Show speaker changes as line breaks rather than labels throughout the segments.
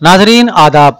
नाजरीन आदाब।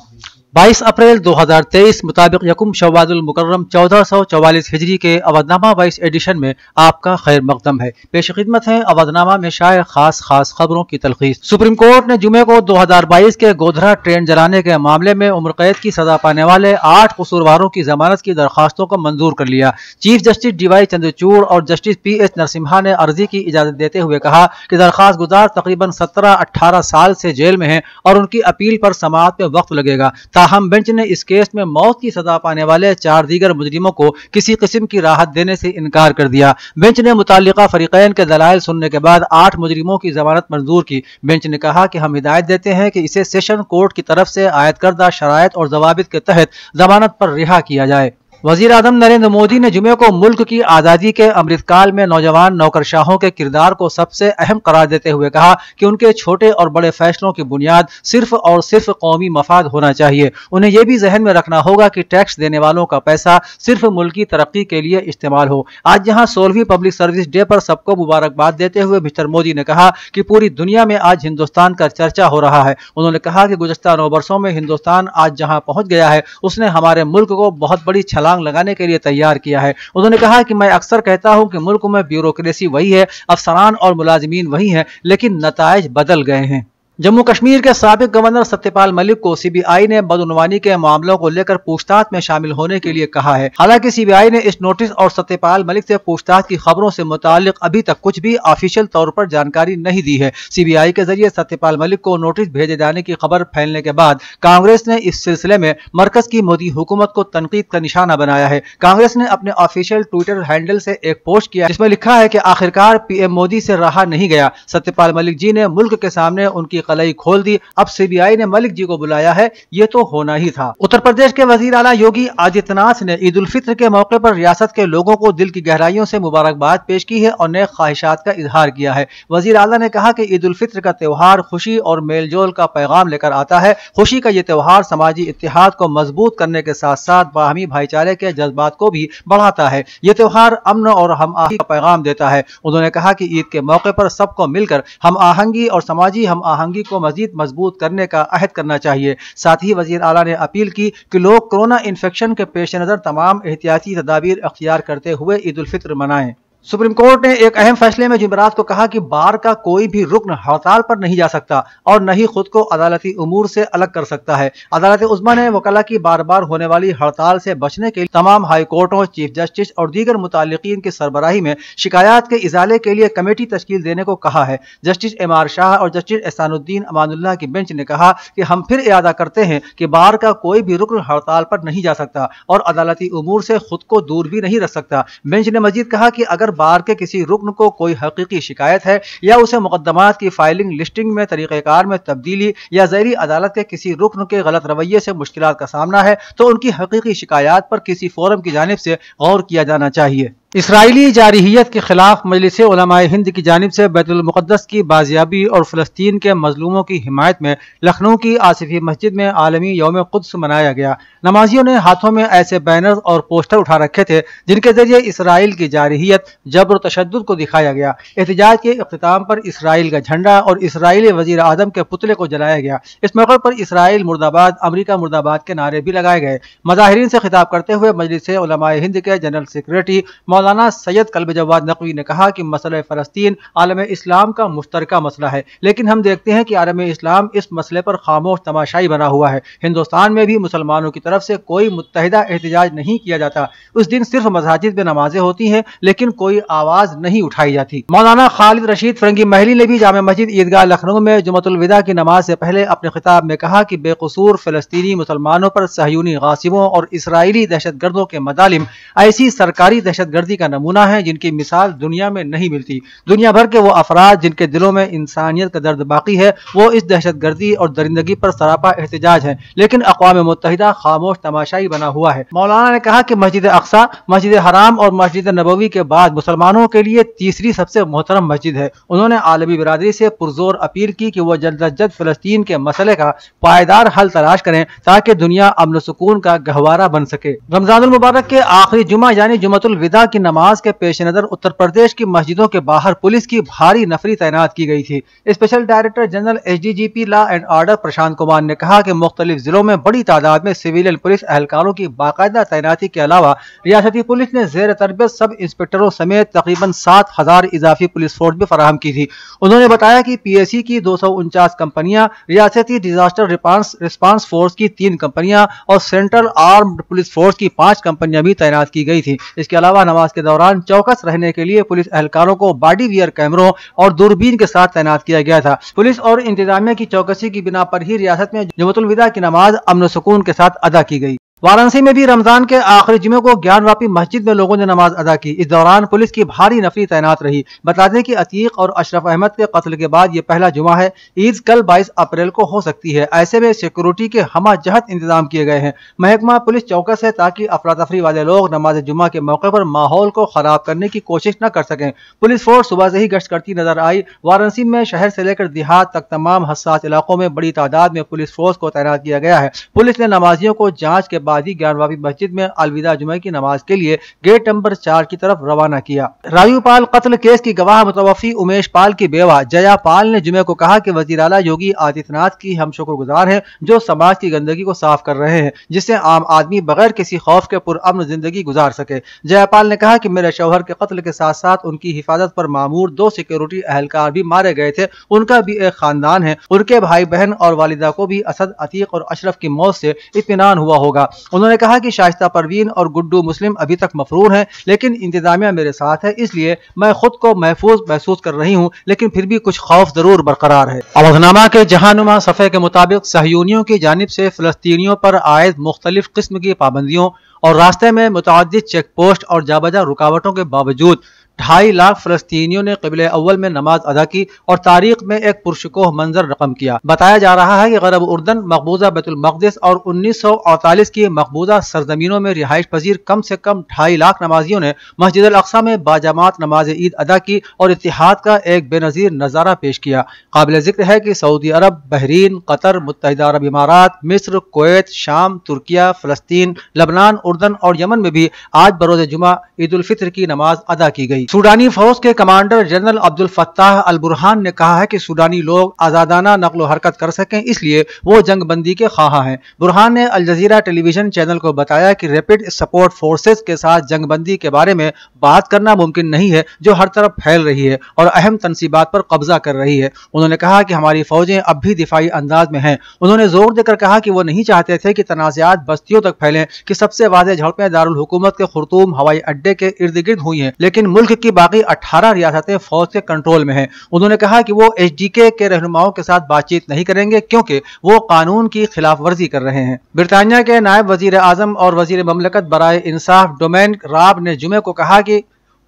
22 अप्रैल 2023 मुताबिक यकुम शव्वाल मुकर्रम 1444 हिजरी के अवधनामा 22 एडिशन में आपका खैर मकदम है। पेश खिदमत है अवधनामा में शाये खास खबरों की तलखीस। सुप्रीम कोर्ट ने जुमे को 2022 के गोधरा ट्रेन जलाने के मामले में उम्र कैद की सजा पाने वाले 8 कसूरवारों की जमानत की दरखास्तों को मंजूर कर लिया। चीफ जस्टिस DY चंद्रचूड़ और जस्टिस PH नरसिम्हा ने अर्जी की इजाजत देते हुए कहा कि दरखास्त गुजार तकरीबन 17-18 साल से जेल में हैं और उनकी अपील पर समाअत में वक्त लगेगा। ताहम बेंच ने इस केस में मौत की सजा पाने वाले 4 दीगर मुजरिमों को किसी किस्म की राहत देने से इनकार कर दिया। बेंच ने मुताल्लिका फरीकैन के दलाइल सुनने के बाद 8 मुजरिमों की जमानत मंजूर की। बेंच ने कहा कि हम हिदायत देते हैं कि इसे सेशन कोर्ट की तरफ से आयद करदा शराइत और जवाबित के तहत जमानत पर रिहा किया जाए। वजीर आजम नरेंद्र मोदी ने जुमे को मुल्क की आज़ादी के अमृतकाल में नौजवान नौकरशाहों के किरदार को सबसे अहम करार देते हुए कहा कि उनके छोटे और बड़े फैसलों की बुनियाद सिर्फ और सिर्फ कौमी मफाद होना चाहिए। उन्हें यह भी जहन में रखना होगा कि टैक्स देने वालों का पैसा सिर्फ मुल्क की तरक्की के लिए इस्तेमाल हो। आज जहां 16वीं पब्लिक सर्विस डे पर सबको मुबारकबाद देते हुए मिस्टर मोदी ने कहा कि पूरी दुनिया में आज हिंदुस्तान का चर्चा हो रहा है। उन्होंने कहा कि गुज़श्ता 9 वर्षों में हिंदुस्तान आज जहां पहुंच गया है उसने हमारे मुल्क को बहुत बड़ी छलांग लगाने के लिए तैयार किया है। उन्होंने कहा कि मैं अक्सर कहता हूं कि मुल्क में ब्यूरोक्रेसी वही है, अफसरान और मुलाजिमीन वही हैं, लेकिन नताइज बदल गए हैं। जम्मू कश्मीर के साबिक गवर्नर सत्यपाल मलिक को CBI ने बदउनवानी के मामलों को लेकर पूछताछ में शामिल होने के लिए कहा है। हालांकि CBI ने इस नोटिस और सत्यपाल मलिक से पूछताछ की खबरों से मुतालिक अभी तक कुछ भी ऑफिशियल तौर पर जानकारी नहीं दी है। CBI के जरिए सत्यपाल मलिक को नोटिस भेजे जाने की खबर फैलने के बाद कांग्रेस ने इस सिलसिले में मरकज की मोदी हुकूमत को तनकीद का निशाना बनाया है। कांग्रेस ने अपने ऑफिशियल ट्विटर हैंडल से एक पोस्ट किया जिसमें लिखा है कि आखिरकार PM मोदी से रहा नहीं गया। सत्यपाल मलिक जी ने मुल्क के सामने उनकी कलई खोल दी। अब CBI ने मलिक जी को बुलाया है, ये तो होना ही था। उत्तर प्रदेश के वजीर आला योगी आदित्यनाथ ने ईद उल फित्र के मौके पर रियासत के लोगों को दिल की गहराइयों से मुबारकबाद पेश की है और नए ख्वाहिशात का इजहार किया है। वजीर आला ने कहा कि ईद उल फित्र का त्योहार खुशी और मेलजोल का पैगाम लेकर आता है। खुशी का ये त्योहार समाजी इत्तेहाद को मजबूत करने के साथ साथ बाहमी भाईचारे के जज्बात को भी बढ़ाता है। ये त्योहार अमन और हम आहंगी का पैगाम देता है। उन्होंने कहा कि ईद के मौके पर सबको मिलकर हम आहंगी और समाजी हम आहंगी को मजीद मजबूत करने का अहद करना चाहिए। साथ ही वजीर आला ने अपील की कि लोग कोरोना इन्फेक्शन के पेश नजर तमाम एहतियाती तदाबीर अख्तियार करते हुए ईद उल फित्र मनाएं। सुप्रीम कोर्ट ने एक अहम फैसले में जुमेरात को कहा कि बार का कोई भी रुकन हड़ताल पर नहीं जा सकता और न ही खुद को अदालती उमूर से अलग कर सकता है। अदालत उज़्मा ने वकला की बार बार होने वाली हड़ताल से बचने के लिए तमाम हाई कोर्टों, चीफ जस्टिस और दीगर मुताल्लिकीन की सरबराही में शिकायत के इजाले के लिए कमेटी तश्कील देने को कहा है। जस्टिस MR शाह और जस्टिस एहसानुद्दीन अमानुल्लाह की बेंच ने कहा कि हम फिर इरादा करते हैं कि बार का कोई भी रुकन हड़ताल पर नहीं जा सकता और अदालती उमूर से खुद को दूर भी नहीं रख सकता। बेंच ने मजीद कहा कि अगर बार के किसी रुकन को कोई हकीकी शिकायत है या उसे मुकदमात की फाइलिंग लिस्टिंग में तरीक़ेकार में तब्दीली या ज़ैरी अदालत के किसी रुकन के गलत रवैये से मुश्किलात का सामना है तो उनकी हकीकी शिकायत पर किसी फोरम की जानिब से गौर किया जाना चाहिए। इसराइली जारहियत के खिलाफ मजलिस उलमाए हिंद की जानिब से बैतुल मुक़द्दस की बाजियाबी और फ़लस्तीन के मजलूमों की हिमायत में लखनऊ की आसिफी मस्जिद में आलमी यौम क़ुद्स मनाया गया। नमाजियों ने हाथों में ऐसे बैनर्स और पोस्टर उठा रखे थे जिनके जरिए इसराइल की जारहियत, जबर और तशद्दुद को दिखाया गया। एहतजाज के इख्तिताम पर इसराइल का झंडा और इसराइली वज़ीर आज़म के पुतले को जलाया गया। इस मौके पर इसराइल मुर्दाबाद, अमरीका मुर्दाबाद के नारे भी लगाए गए। मज़ाहिरीन से खिताब करते हुए मजलिस उलमाए हिंद के जनरल सेक्रेटरी मौलाना सैयद कल्ब जवाद नकवी ने कहा कि मसला फ़लस्तीन आलम इस्लाम का मुश्तरका मसला है, लेकिन हम देखते हैं कि आलम इस्लाम इस मसले पर खामोश तमाशाई बना हुआ है। हिंदुस्तान में भी मुसलमानों की तरफ से कोई मुत्तहिदा एहतजाज नहीं किया जाता। उस दिन सिर्फ मसाजिद में नमाजें होती हैं लेकिन कोई आवाज नहीं उठाई जाती। मौलाना खालिद रशीद फरंगी महली ने भी जामे मस्जिद ईदगाह लखनऊ में जुमतुल विदा की नमाज से पहले अपने खिताब में कहा कि बेकसूर फ़लस्तीनी मुसलमानों पर सहयूनी गासिबों और इसराइली दहशतगर्दों के मदालिम ऐसी सरकारी दहशतगर्दी का नमूना है जिनकी मिसाल दुनिया में नहीं मिलती। दुनिया भर के वो अफराद जिनके दिलों में इंसानियत का दर्द बाकी है वो इस दहशतगर्दी और दरिंदगी पर सरापा एहतजाज है, लेकिन अक़वाम मुत्तहिदा खामोश तमाशाई बना हुआ है। मौलाना ने कहा कि मस्जिद अक्सा, मस्जिद हराम और मस्जिद नबवी के बाद मुसलमानों के लिए तीसरी सबसे मोहतरम मस्जिद है। उन्होंने आलमी बिरादरी से पुरजोर अपील की कि वो जल्द अज जल्द फ़लस्तीन के मसले का पायदार हल तलाश करें ताकि दुनिया अमन सुकून का गहवारा बन सके। रमज़ानुल मुबारक के आखिरी जुमा यानी जुमतुल विदा की नमाज के पेश नजर उत्तर प्रदेश की मस्जिदों के बाहर पुलिस की भारी नफरी तैनात की गई थी। Special director general HDGP law and order Prashant Kumar ने कहा कि मुख्तलिफ जिलों में बड़ी तादाद में सिविलियन पुलिस एहलकारों की बाकायदा तैनाती के अलावा रियासती पुलिस ने जेर तरबियत सब इंस्पेक्टरों समेत तकरीबन 7,000 इजाफी पुलिस फोर्स भी फराहम की थी। उन्होंने बताया कि PSC की 249 कंपनियां, रियासती डिजास्टर रिस्पांस फोर्स की 3 कंपनियां और सेंट्रल आर्म्ड पुलिस फोर्स की 5 कंपनियां भी तैनात की गई थी। इसके अलावा नमाज के दौरान चौकस रहने के लिए पुलिस एहलकारों को बॉडी वियर कैमरों और दूरबीन के साथ तैनात किया गया था। पुलिस और इंतजामिया की चौकसी की बिना पर ही रियासत में जुम्मतुल विदा की नमाज अमन सुकून के साथ अदा की गई। वाराणसी में भी रमजान के आखिरी जुमे को ज्ञानवापी मस्जिद में लोगों ने नमाज अदा की। इस दौरान पुलिस की भारी नफरी तैनात रही। बता दें कि अतीक और अशरफ अहमद के कत्ल के बाद ये पहला जुमा है। ईद कल 22 अप्रैल को हो सकती है। ऐसे में सिक्योरिटी के हमाजहत इंतजाम किए गए हैं। महकमा पुलिस चौकस है ताकि अफरा तफरी वाले लोग नमाज जुमा के मौके पर माहौल को खराब करने की कोशिश न कर सकें। पुलिस फोर्स सुबह से ही गश्त करती नजर आई। वाराणसी में शहर से लेकर देहात तक तमाम हसास इलाकों में बड़ी तादाद में पुलिस फोर्स को तैनात किया गया है। पुलिस ने नमाजियों को जांच के बाद ही ज्ञानवापी मस्जिद में अलविदा जुमे की नमाज के लिए गेट नंबर 4 की तरफ रवाना किया। राजू पाल कत्ल केस की गवाह मुतवफ़ी उमेश पाल की बेवा जया पाल ने जुमे को कहा कि वज़ीर आला योगी आदित्यनाथ की हम शुक्रगुजार हैं जो समाज की गंदगी को साफ कर रहे हैं, जिससे आम आदमी बगैर किसी खौफ के पुरअमन जिंदगी गुजार सके। जया पाल ने कहा कि मेरे शौहर के कत्ल के साथ साथ उनकी हिफाजत पर मामूर 2 सिक्योरिटी एहलकार भी मारे गए थे। उनका भी एक खानदान है। उनके भाई बहन और वालिदा को भी असद, अतीक और अशरफ की मौत से इत्मीनान हुआ होगा। उन्होंने कहा कि शाइस्ता परवीन और गुड्डू मुस्लिम अभी तक मफरूर हैं, लेकिन इंतजामिया मेरे साथ है, इसलिए मैं खुद को महफूज महसूस कर रही हूँ, लेकिन फिर भी कुछ खौफ जरूर बरकरार है। अवधनामा के जहानुमा सफ़े के मुताबिक सहयूनियों की जानिब से फ़लस्तीनियों पर आयद मुख्तलिफ किस्म की पाबंदियों और रास्ते में मुतअद्दिद चेक पोस्ट और जाबजा रुकावटों के बावजूद 2.5 लाख फ़लस्तीनियों ने क़िबले अव्वल में नमाज अदा की और तारीख में एक पुरशकोह मंजर रकम किया। बताया जा रहा है कि गरब उर्दन, मकबूजा बैतुल मक़दिस और 1948 की मकबूजा सरजमीनों में रिहाइश पजीर कम से कम 2.5 लाख नमाजियों ने मस्जिद अल अक़सा में बाजमात नमाज ईद अदा की और इत्तिहाद का एक बेनज़ीर नज़ारा पेश किया। काबिल ज़िक्र है कि सऊदी अरब, बहरीन, कतर, मुत्तहिदा अरब इमारात, मिस्र, कुवैत, शाम, तुर्किया, फ़लस्तीन, लबनान, उर्दन और यमन में भी आज बरोज़ जुमा ईद उल फित्र की नमाज अदा की गई। सूडानी फौज के commander general Abdul Fattah al Burhan ने कहा है कि सूडानी लोग आजादाना नकलो हरकत कर सकें, इसलिए वो जंग बंदी के ख्वाह हैं। बुरहान ने अल जजीरा टेलीविजन चैनल को बताया कि रैपिड सपोर्ट फोर्सेस के साथ जंग बंदी के बारे में बात करना मुमकिन नहीं है, जो हर तरफ फैल रही है और अहम तनसीबात पर कब्जा कर रही है। उन्होंने कहा कि हमारी फौजें अब भी दिफाई अंदाज में हैं। उन्होंने जोर देकर कहा कि वो नहीं चाहते थे कि तनाज़ात बस्तियों तक फैलें कि सबसे वाज़ेह झड़पें दारुल हुकूमत के खुर्तूम हवाई अड्डे के इर्द गिर्द हुई हैं, लेकिन मुल्क की बाकी 18 रियासतें फौज के कंट्रोल में हैं। उन्होंने कहा कि वो HDK के रहनुमाओं के साथ बातचीत नहीं करेंगे क्योंकि वो कानून की खिलाफ वर्जी कर रहे हैं। ब्रितानिया के नायब वजीर आजम और वजीर ममलकत बराए इंसाफ डोमिनिक राब ने जुमे को कहा कि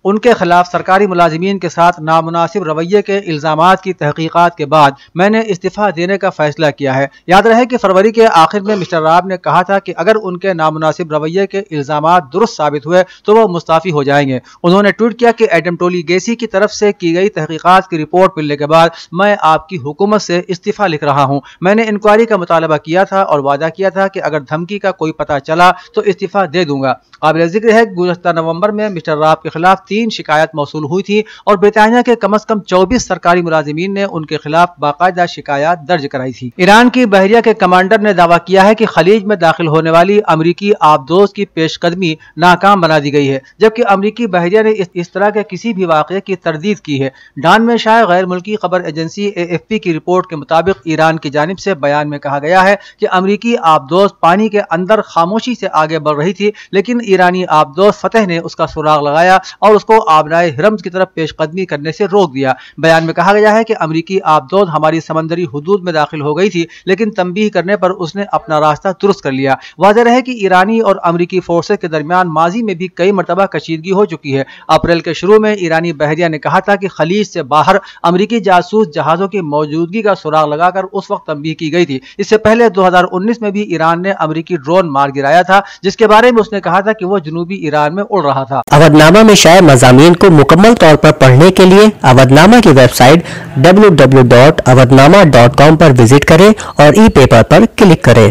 उनके खिलाफ सरकारी मुलाजिमीन के साथ नामुनासिब रवैये के इल्जामात की तहकीकात के बाद मैंने इस्तीफा देने का फैसला किया है। याद रहे कि फरवरी के आखिर में मिस्टर राब ने कहा था कि अगर उनके नामुनासिब रवैये के इल्जामात दुरुस्त साबित हुए तो वो मुस्ताफ़ी हो जाएंगे। उन्होंने ट्वीट किया कि एडम टोली गेसी की तरफ से की गई तहकीकात की रिपोर्ट मिलने के बाद मैं आपकी हुकूमत से इस्तीफा लिख रहा हूँ। मैंने इंक्वायरी का मुतालबा किया था और वादा किया था कि अगर धमकी का कोई पता चला तो इस्तीफा दे दूंगा। काबिल जिक्र है गुज़श्ता नवंबर में मिस्टर राब के खिलाफ 3 शिकायत मौसूल हुई थी और ब्रितानिया के कम से कम 24 सरकारी मुलाजिमीन ने उनके खिलाफ बाकायदा शिकायत दर्ज कराई थी। ईरान की बहरिया के कमांडर ने दावा किया है कि खलीज में दाखिल होने वाली अमरीकी आबदोज की पेशकदमी नाकाम बना दी गई है, जबकि अमरीकी बहरिया ने इस तरह के किसी भी वाक़े की तरदीद की है। डान में शाये गैर मुल्की खबर एजेंसी AFP की रिपोर्ट के मुताबिक ईरान की जानिब से बयान में कहा गया है कि अमरीकी आबदोज पानी के अंदर खामोशी से आगे बढ़ रही थी, लेकिन ईरानी आबदोज फतेह ने उसका सुराग लगाया और उसको आबनाए हिरम्स की तरफ पेशकदमी करने से रोक दिया। बयान में कहा गया है कि अमरीकी आबदोज हमारी समंदरी हुदूद में दाखिल हो गई थी, लेकिन तंबीह करने पर उसने अपना रास्ता दुरुस्त कर लिया। वाज़ेह है कि ईरानी और अमरीकी फोर्सेस के दरमियान माजी में भी कई मरतबा कशीदगी हो चुकी है। अप्रैल के शुरू में ईरानी बहरिया ने कहा था कि खलीज से बाहर अमरीकी जासूस जहाजों की मौजूदगी का सुराग लगाकर उस वक्त तंबीह की गई थी। इससे पहले 2019 में भी ईरान ने अमरीकी ड्रोन मार गिराया था, जिसके बारे में उसने कहा था कि वो जनूबी ईरान में उड़ रहा था।
अवधनामा में शाये मज़ामीन को मुकम्मल तौर पर पढ़ने के लिए अवधनामा की वेबसाइट www.awadhnama.com पर विजिट करें और ई पेपर पर क्लिक करें।